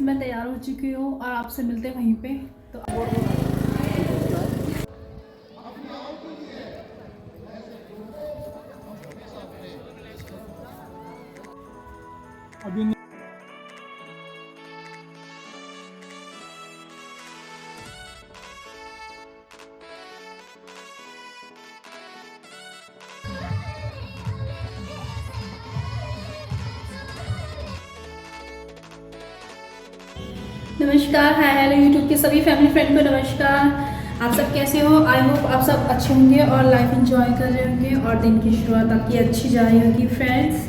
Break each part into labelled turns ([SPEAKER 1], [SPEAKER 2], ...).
[SPEAKER 1] मैं तैयार हो चुकी हूँ और आपसे मिलते हैं वहीं पे। तो
[SPEAKER 2] अभी
[SPEAKER 1] नमस्कार, हाय हेलो यूट्यूब के सभी फैमिली फ्रेंड को नमस्कार। आप सब कैसे हो? आई होप आप सब अच्छे होंगे और लाइफ एंजॉय कर रहे होंगे और दिन की शुरुआत आपकी अच्छी जा रही होगी। फ्रेंड्स,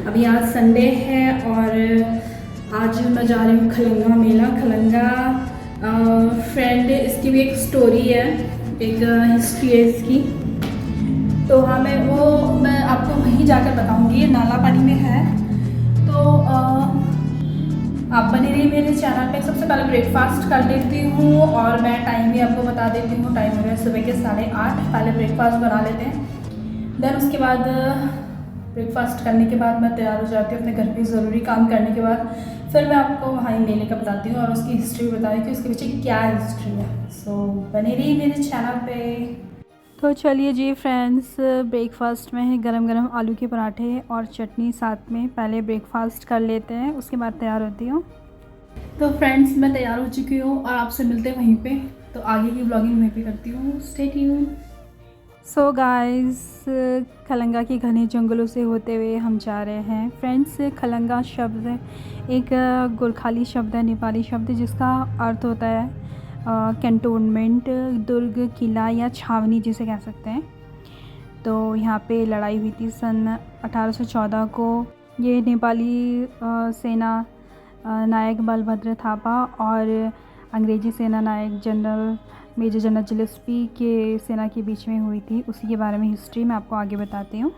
[SPEAKER 1] अभी आज संडे है और आज मैं जा रही हूँ खलंगा मेला। खलंगा फ्रेंड, इसकी भी एक स्टोरी है, एक हिस्ट्री है इसकी। तो हाँ, मैं आपको वहीं जाकर बताऊँगी। ये नालापानी में है। तो आप बने रहिए मेरे चैनल पे। सबसे पहले ब्रेकफास्ट कर लेती हूँ और मैं टाइम भी आपको बता देती हूँ। टाइम हो रहा है सुबह के 8:30। पहले ब्रेकफास्ट बना लेते हैं, देन उसके बाद ब्रेकफास्ट करने के बाद मैं तैयार हो जाती हूँ अपने घर पे ज़रूरी काम करने के बाद। फिर मैं आपको वहाँ मेले का बताती हूँ और उसकी हिस्ट्री बताती हूँ कि उसके पीछे क्या हिस्ट्री है। सो बने रहिए मेरे चैनल पे। तो चलिए जी फ्रेंड्स, ब्रेकफास्ट में है गरम गरम आलू के पराठे और चटनी साथ में। पहले ब्रेकफास्ट कर लेते हैं, उसके बाद तैयार होती हूँ। तो फ्रेंड्स, मैं तैयार हो चुकी हूँ और आपसे मिलते हैं वहीं पे। तो आगे की ब्लॉगिंग वहीं पे करती हूँ। Stay tune. So guys, Khalanga के घने जंगलों से होते हुए हम जा रहे हैं। फ्रेंड्स, खलंगा शब्द एक गोरखाली शब्द है, नेपाली शब्द, जिसका अर्थ होता है कैंटोनमेंट, दुर्ग, किला या छावनी जिसे कह सकते हैं। तो यहाँ पे लड़ाई हुई थी सन 1814 को। ये नेपाली सेना नायक बलभद्र थापा और अंग्रेज़ी सेना नायक जनरल मेजर जनरल जिलेस्पी के सेना के बीच में हुई थी। उसी के बारे में हिस्ट्री मैं आपको आगे बताती हूँ।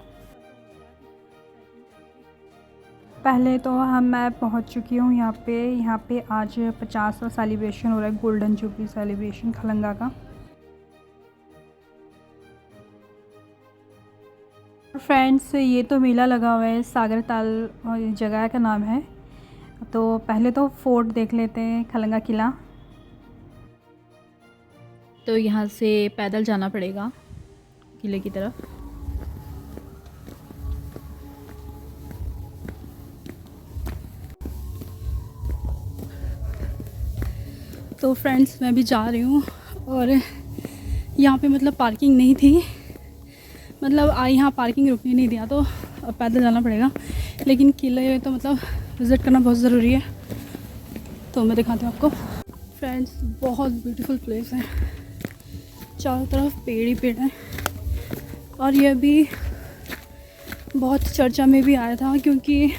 [SPEAKER 1] पहले तो मैं पहुँच चुकी हूँ यहाँ पे आज 50वां सेलिब्रेशन हो रहा है, गोल्डन जुबली सेलिब्रेशन खलंगा का। फ्रेंड्स, ये तो मेला लगा हुआ है, सागर ताल जगह का नाम है। तो पहले तो फोर्ट देख लेते हैं, खलंगा किला। तो यहाँ से पैदल जाना पड़ेगा किले की तरफ। तो फ्रेंड्स, मैं भी जा रही हूँ और यहाँ पे मतलब पार्किंग नहीं थी, मतलब यहाँ पार्किंग रुकने नहीं दिया, तो अब पैदल जाना पड़ेगा। लेकिन किले तो मतलब विज़िट करना बहुत ज़रूरी है। तो मैं दिखाती हूँ आपको। फ्रेंड्स, बहुत ब्यूटीफुल प्लेस है, चारों तरफ पेड़ ही पेड़ हैं। और यह भी बहुत चर्चा में भी आया था क्योंकि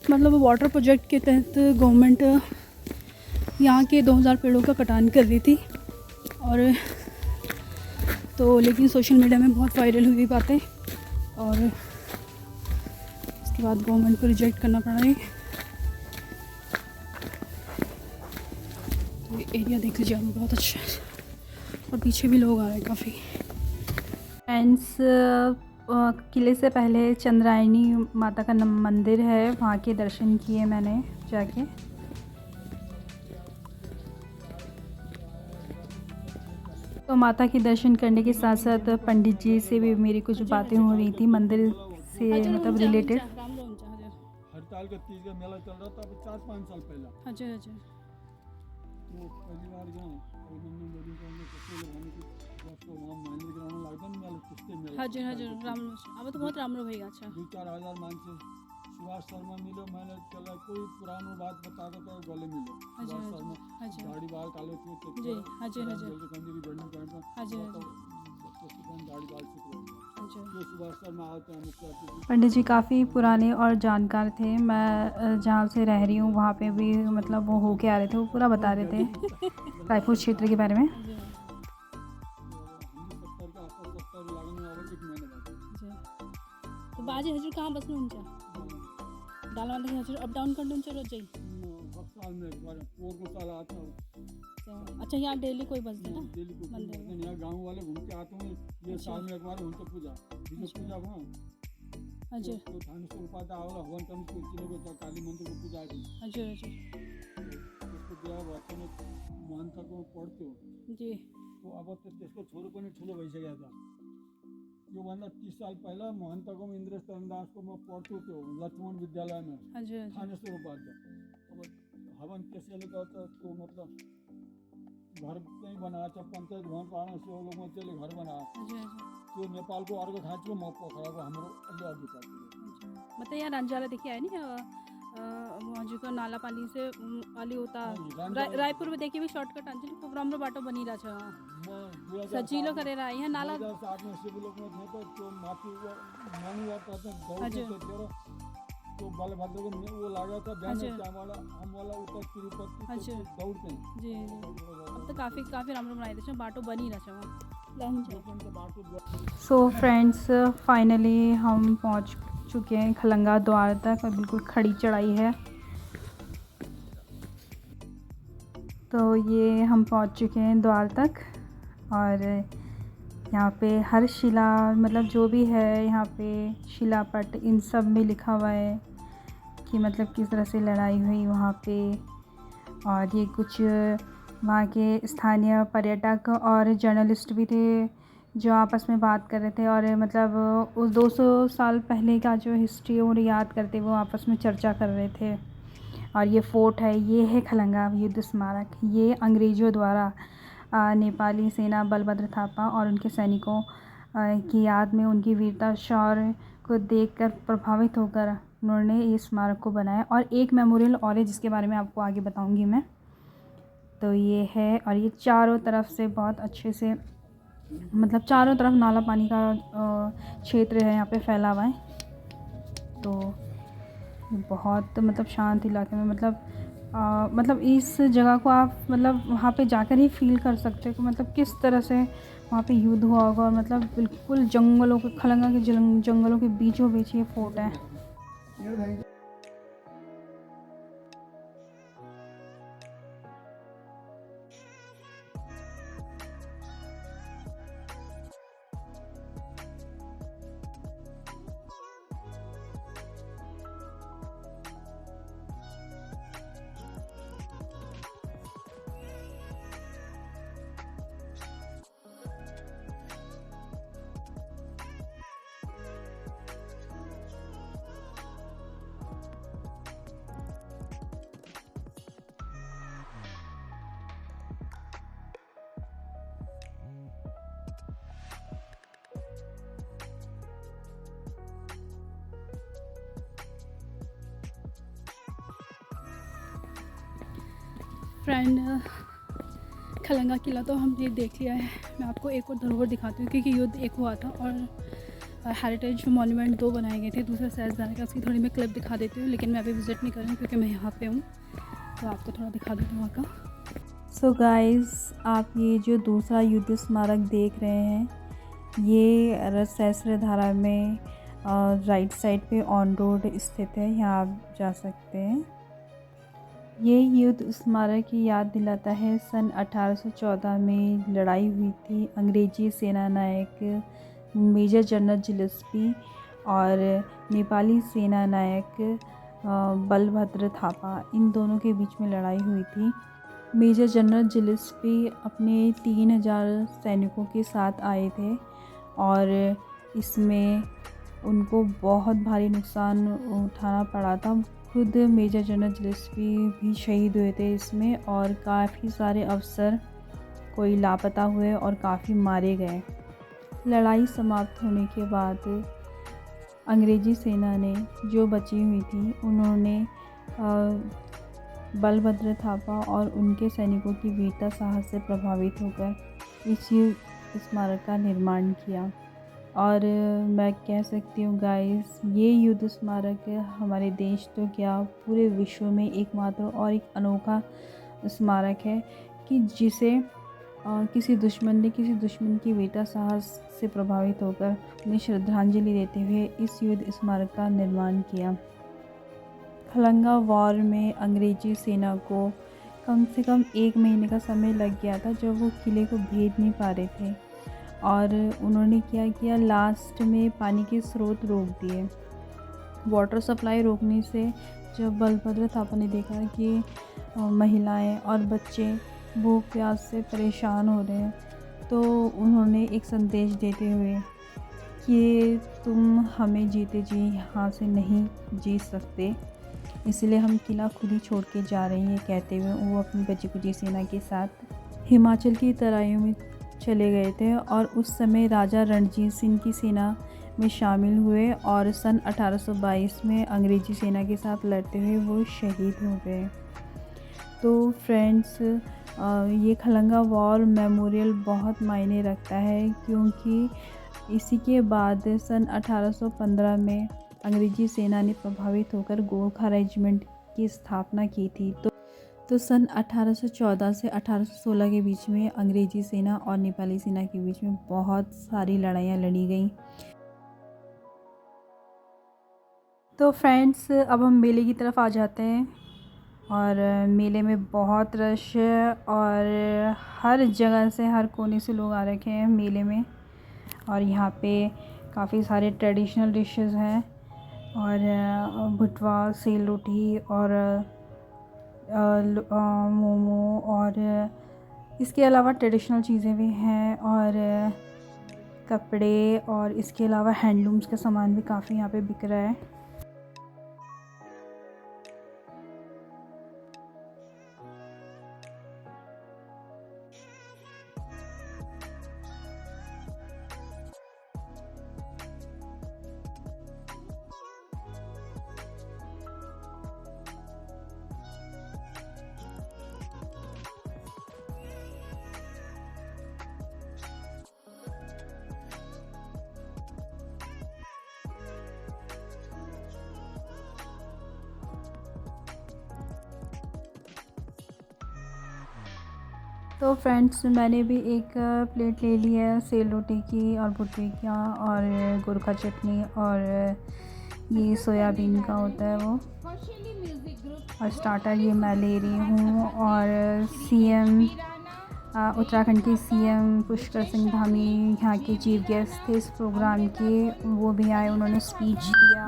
[SPEAKER 1] मतलब वाटर प्रोजेक्ट के तहत गवर्नमेंट यहाँ के 2000 पेड़ों का कटान कर रही थी। और तो लेकिन सोशल मीडिया में बहुत वायरल हुई बातें और उसके बाद गवर्नमेंट को रिजेक्ट करना पड़ा है। तो ये एरिया देख लीजिए आप, बहुत अच्छा है और पीछे भी लोग आ रहे हैं काफ़ी। फ्रेंड्स, किले से पहले चंद्रायणी माता का मंदिर है, वहाँ के दर्शन किए मैंने जाके। तो माता के दर्शन करने के साथ साथ पंडित जी से भी मेरी कुछ बातें हो रही थी मंदिर से मतलब रिलेटेड।
[SPEAKER 2] हड़ताल का तीज का मेला चल रहा था अभी 4-5 साल पहला।
[SPEAKER 1] अच्छा अच्छा।
[SPEAKER 2] तो पहली बार गया और हमने बड़ी करने कपड़े लगाने की दोस्तों वहाँ महेंद्र ग्राउंड में लगता नहीं मेला कुश्ते मेला।
[SPEAKER 1] हाजिर हाजिर राम अब तो बहुत राम भैया। अच्छा
[SPEAKER 2] 2-4 हजार मान से सुभाष शर्मा मिलो, मैंने चला कोई पुरानी बात बता दो तो गले मिलो। सुभाष शर्मा दाढ़ी बाल काले थे
[SPEAKER 1] जी। हाजिर हाजिर
[SPEAKER 2] जल्दी कंदी की बड़ी पैंट में
[SPEAKER 1] हाजिर
[SPEAKER 2] दाढ़ी बाल से जो सुभाष शर्मा आते हैं मुख्य।
[SPEAKER 1] पंडित जी काफ़ी पुराने और जानकार थे। मैं जहाँ से रह रही हूँ वहाँ पे भी मतलब वो होके आ रहे थे, वो पूरा बता रहे थे रायपुर क्षेत्र के बारे में। तो बाजी हजूर कहाँ बसने हुन्छ डालवादेखि हजुर अप डाउन गर्नुहुन्छ रोज चाहिँ?
[SPEAKER 2] साल में एक बार पोर को साल आता हूँ।
[SPEAKER 1] अच्छा, यहाँ डेली कोई बसते ना
[SPEAKER 2] डेली को
[SPEAKER 1] मंदिर में?
[SPEAKER 2] यहाँ गांव वाले घूम के आते हैं। ये साल में एक बार उनसे पूजा पूजा वहाँ
[SPEAKER 1] हजुर
[SPEAKER 2] तो थानेश्वर उपाध्याय आवला हवन कम किने को काली मंदिर को पूजा की।
[SPEAKER 1] हजुर हजुर।
[SPEAKER 2] जेव्हा वाचन महंतको पढ्थ्यो
[SPEAKER 1] जी
[SPEAKER 2] तो अब त्यसको छोरो पनि ठुलो भइसकेको छ। योभन्दा 30 साल पहिला महन्तको इन्द्रेश चरणदासको म पढ्थ्यो त्यो लक्ष्मण विद्यालयमा
[SPEAKER 1] हजुर
[SPEAKER 2] थानेश्वर उपाध्याय। अब हवन त्यसैले गर्दा त्यो मतलब घर चाहिँ बनाएको छ, पञ्चायत भवन प्राण सेवालोकमा त्यसले घर बनाएको।
[SPEAKER 1] हजुर
[SPEAKER 2] त्यो नेपालको अर्को खाँचो म पोखराको हाम्रो अलि अघि पर्छ।
[SPEAKER 1] मतलब यहाँ रंजाला देखिए है नहीं हजुर को नाला पानी से अलि उता रायपुर में देखिए भी शॉर्टकट अंजलि खूब राम्रो बाटो बनिरहेछ सजिलो गरेर आए यहाँ नाला
[SPEAKER 2] 2007 में शिवलोकमा थियो त त्यो माथि मनुवार त दौड्दै थियो र त्यो बलभद्रको वो लागेको छ बिहान त्यहाँबाट अमला उता तिरुपति दौड्दै
[SPEAKER 1] जी अब तो काफ़ी राम्रो बनाइदिएछ बाटो बनिरहेछ वहाँ। सो फ्रेंड्स फाइनली हम पहुँच चुके हैं खलंगा द्वार तक और बिल्कुल खड़ी चढ़ाई है। तो ये हम पहुँच चुके हैं द्वार तक और यहाँ पे हर शिला मतलब जो भी है यहाँ पे शिलापट इन सब में लिखा हुआ है कि मतलब किस तरह से लड़ाई हुई वहाँ पे। और ये कुछ वहाँ के स्थानीय पर्यटक और जर्नलिस्ट भी थे जो आपस में बात कर रहे थे और मतलब उस 200 साल पहले का जो हिस्ट्री है वो याद करते वो आपस में चर्चा कर रहे थे। और ये फोर्ट है, ये है खलंगा युद्ध स्मारक। ये अंग्रेज़ों द्वारा नेपाली सेना बलभद्र थापा और उनके सैनिकों की याद में उनकी वीरता शौर्य को देखकर प्रभावित होकर उन्होंने ये स्मारक को बनाया। और एक मेमोरियल और है जिसके बारे में आपको आगे बताऊंगी मैं। तो ये है और ये चारों तरफ से बहुत अच्छे से मतलब चारों तरफ नाला पानी का क्षेत्र है यहाँ पे फैला हुआ है। तो बहुत मतलब शांत इलाके में मतलब इस जगह को आप मतलब वहाँ पे जाकर ही फील कर सकते हो कि मतलब किस तरह से वहाँ पे युद्ध हुआ होगा। और मतलब बिल्कुल जंगलों के खलंगा के जंगलों के बीचों बीच ये फोर्ट है। फ्रेंड खलंगा किला तो हमने देख लिया है। मैं आपको एक और धरोहर दिखाती हूँ क्योंकि युद्ध एक हुआ था और हेरिटेज मॉन्यूमेंट 2 बनाए गए थे। दूसरा सैलसराय का उसकी थोड़ी मैं क्लिप दिखा देती हूँ, लेकिन मैं अभी विज़िट नहीं कर रही हूँ क्योंकि मैं यहाँ पे हूँ। तो आपको थोड़ा दिखा देती हूँ वहाँ का। सो गाइस आप ये जो दूसरा युद्ध स्मारक देख रहे हैं ये सहस्त्रधारा में राइट साइड पे ऑन रोड स्थित है, यहाँ आप जा सकते हैं। ये युद्ध स्मारक की याद दिलाता है सन 1814 में लड़ाई हुई थी अंग्रेजी सेना नायक मेजर जनरल जिलेस्पी और नेपाली सेना नायक बलभद्र थापा, इन दोनों के बीच में लड़ाई हुई थी। मेजर जनरल जिलेस्पी अपने 3000 सैनिकों के साथ आए थे और इसमें उनको बहुत भारी नुकसान उठाना पड़ा था। खुद मेजर जनरल जिलेस्पी भी शहीद हुए थे इसमें और काफ़ी सारे अफसर कोई लापता हुए और काफ़ी मारे गए। लड़ाई समाप्त होने के बाद अंग्रेज़ी सेना ने जो बची हुई थी उन्होंने बलभद्र थापा और उनके सैनिकों की वीरता साहस से प्रभावित होकर इस युद्ध स्मारक का निर्माण किया। और मैं कह सकती हूँ गाइस ये युद्ध स्मारक हमारे देश तो क्या पूरे विश्व में एकमात्र और एक अनोखा स्मारक है कि जिसे किसी दुश्मन की वीरता साहस से प्रभावित होकर उन्हें श्रद्धांजलि देते हुए इस युद्ध स्मारक का निर्माण किया। खलंगा वॉर में अंग्रेजी सेना को कम से कम 1 महीने का समय लग गया था जब वो किले को भेद नहीं पा रहे थे और उन्होंने क्या किया लास्ट में पानी के स्रोत रोक दिए। वाटर सप्लाई रोकने से जब बलभद्र थापा ने देखा कि महिलाएं और बच्चे भूख प्यास से परेशान हो रहे हैं, तो उन्होंने एक संदेश देते हुए कि तुम हमें जीते जी यहाँ से नहीं जीत सकते, इसलिए हम किला खुद ही छोड़ के जा रही हैं, कहते हुए वो अपनी बची कुची सेना के साथ हिमाचल की तराइयों में चले गए थे। और उस समय राजा रणजीत सिंह की सेना में शामिल हुए और सन 1822 में अंग्रेज़ी सेना के साथ लड़ते हुए वो शहीद हो गए। तो फ्रेंड्स, ये खलंगा वॉर मेमोरियल बहुत मायने रखता है, क्योंकि इसी के बाद सन 1815 में अंग्रेज़ी सेना ने प्रभावित होकर गोरखा रेजिमेंट की स्थापना की थी। तो सन 1814 से 1816 के बीच में अंग्रेज़ी सेना और नेपाली सेना के बीच में बहुत सारी लड़ाइयाँ लड़ी गईं। तो फ्रेंड्स, अब हम मेले की तरफ आ जाते हैं। और मेले में बहुत रश है और हर जगह से, हर कोने से लोग आ रखे हैं मेले में। और यहाँ पे काफ़ी सारे ट्रेडिशनल डिशेस हैं और भुटवा, सेल रोटी और मोमो, और इसके अलावा ट्रेडिशनल चीज़ें भी हैं और कपड़े, और इसके अलावा हैंडलूम्स का सामान भी काफ़ी यहाँ पे बिक रहा है। तो फ्रेंड्स, मैंने भी एक प्लेट ले ली है सेल रोटी की और भुट्टे का और गोरखा चटनी, और ये सोयाबीन का होता है वो, और स्टार्टर ये मैं ले रही हूँ। और सीएम उत्तराखंड के सीएम पुष्कर सिंह धामी यहाँ के चीफ गेस्ट थे इस प्रोग्राम के, वो भी आए, उन्होंने स्पीच दिया।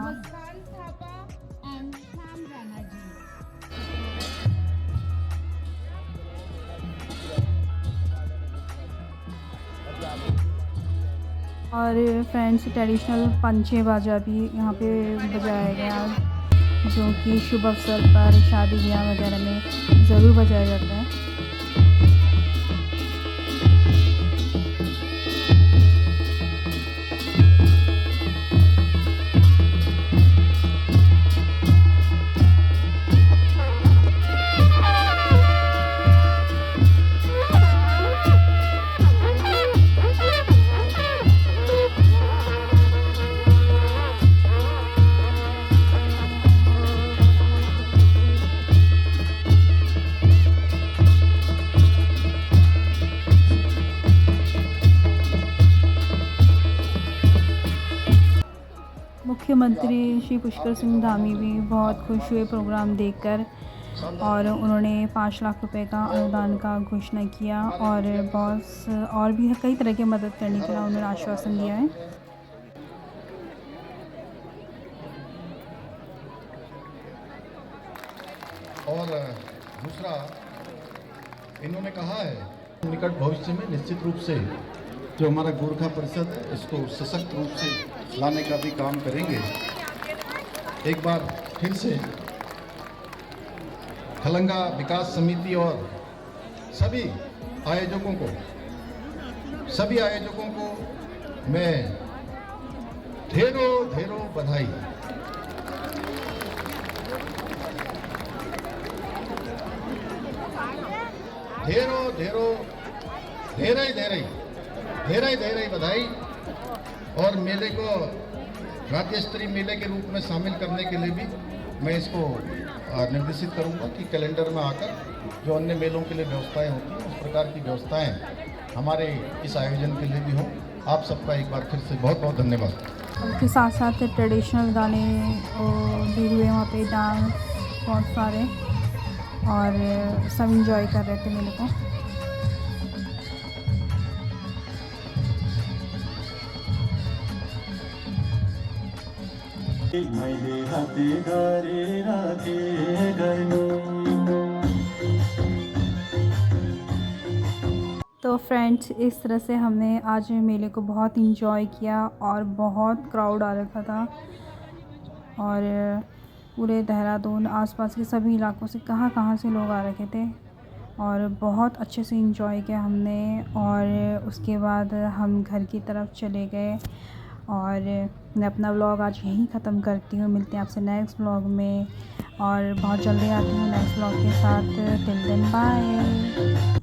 [SPEAKER 1] और फ्रेंड्स, ट्रेडिशनल पंचे बाजा भी यहाँ पे बजाया गया, जो कि शुभ अवसर पर शादी ब्याह वगैरह में ज़रूर बजाया जाता है। मुख्यमंत्री श्री पुष्कर सिंह धामी भी बहुत खुश हुए प्रोग्राम देखकर, और उन्होंने 5 लाख रुपए का अनुदान का घोषणा किया और बहुत और भी कई तरह की मदद करने के लिए उन्होंने आश्वासन दिया है।
[SPEAKER 3] और दूसरा, इन्होंने कहा है निकट भविष्य में निश्चित रूप से जो हमारा गोरखा परिषद इसको सशक्त रूप से लाने का भी काम करेंगे। एक बार फिर से खलंगा विकास समिति और सभी आयोजकों को मैं ढेरों बधाई। ढेरों बधाई। और मेले को राज्य स्तरीय मेले के रूप में शामिल करने के लिए भी मैं इसको निर्देशित करूंगा कि कैलेंडर में आकर जो अन्य मेलों के लिए व्यवस्थाएं होती हैं उस प्रकार की व्यवस्थाएं हमारे इस आयोजन के लिए भी हो। आप सबका एक बार फिर से बहुत बहुत धन्यवाद।
[SPEAKER 1] उसके साथ साथ ट्रेडिशनल गाने भी हुए वहाँ पे, डांस बहुत सारे, और सब इंजॉय कर रहे थे मेले को।
[SPEAKER 4] मैले हाते गरेर के गर्नु।
[SPEAKER 1] तो फ्रेंड्स इस तरह से हमने आज मेले को बहुत इंजॉय किया और बहुत क्राउड आ रखा था और पूरे देहरादून आसपास के सभी इलाकों से कहाँ से लोग आ रखे थे और बहुत अच्छे से इंजॉय किया हमने। और उसके बाद हम घर की तरफ चले गए और मैं अपना व्लॉग आज यहीं ख़त्म करती हूँ। मिलते हैं आपसे नेक्स्ट व्लॉग में और बहुत जल्दी आती हूँ नेक्स्ट व्लॉग के साथ। Till then bye.